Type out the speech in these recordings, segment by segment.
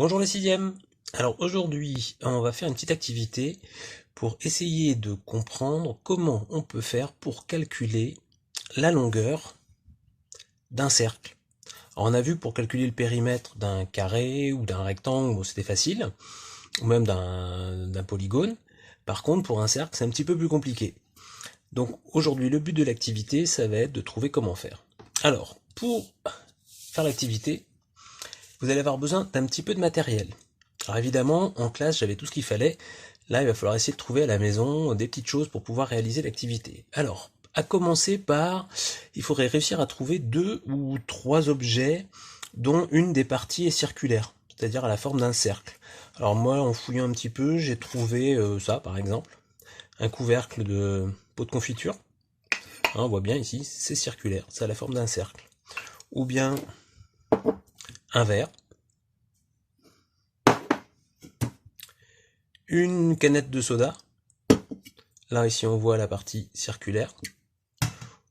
Bonjour les sixièmes. Alors aujourd'hui, on va faire une petite activité pour essayer de comprendre comment on peut faire pour calculer la longueur d'un cercle. Alors on a vu que pour calculer le périmètre d'un carré ou d'un rectangle, bon, c'était facile, ou même d'un polygone. Par contre, pour un cercle, c'est un petit peu plus compliqué. Donc aujourd'hui, le but de l'activité, ça va être de trouver comment faire. Alors, pour faire l'activité, vous allez avoir besoin d'un petit peu de matériel. Alors évidemment, en classe, j'avais tout ce qu'il fallait. Là, il va falloir essayer de trouver à la maison des petites choses pour pouvoir réaliser l'activité. Alors, à commencer par, il faudrait réussir à trouver 2 ou 3 objets dont une des parties est circulaire, c'est-à-dire à la forme d'un cercle. Alors moi, en fouillant un petit peu, j'ai trouvé ça, par exemple, un couvercle de pot de confiture. Hein, on voit bien ici, c'est circulaire, c'est à la forme d'un cercle. Ou bien un verre, une canette de soda. Là, ici, on voit la partie circulaire.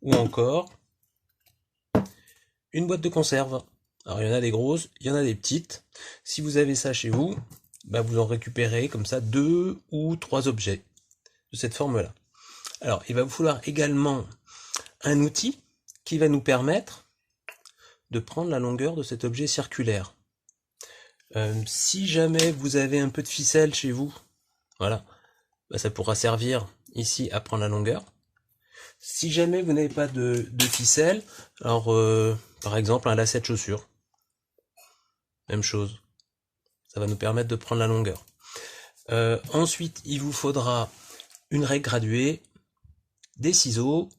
Ou encore, une boîte de conserve. Alors, il y en a des grosses, il y en a des petites. Si vous avez ça chez vous, bah, vous en récupérez comme ça 2 ou 3 objets de cette forme-là. Alors, il va vous falloir également un outil qui va nous permettre de prendre la longueur de cet objet circulaire. Si jamais vous avez un peu de ficelle chez vous, voilà, bah, ça pourra servir ici à prendre la longueur. Si jamais vous n'avez pas de ficelle, alors par exemple un lacet de chaussure, même chose, ça va nous permettre de prendre la longueur. Ensuite, il vous faudra une règle graduée, des ciseaux,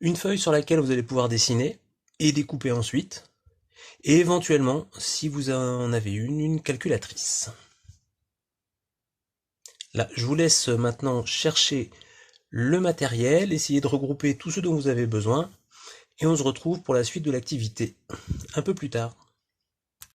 une feuille sur laquelle vous allez pouvoir dessiner et découper ensuite, et éventuellement, si vous en avez une calculatrice. Là, je vous laisse maintenant chercher le matériel, essayer de regrouper tout ce dont vous avez besoin, et on se retrouve pour la suite de l'activité un peu plus tard.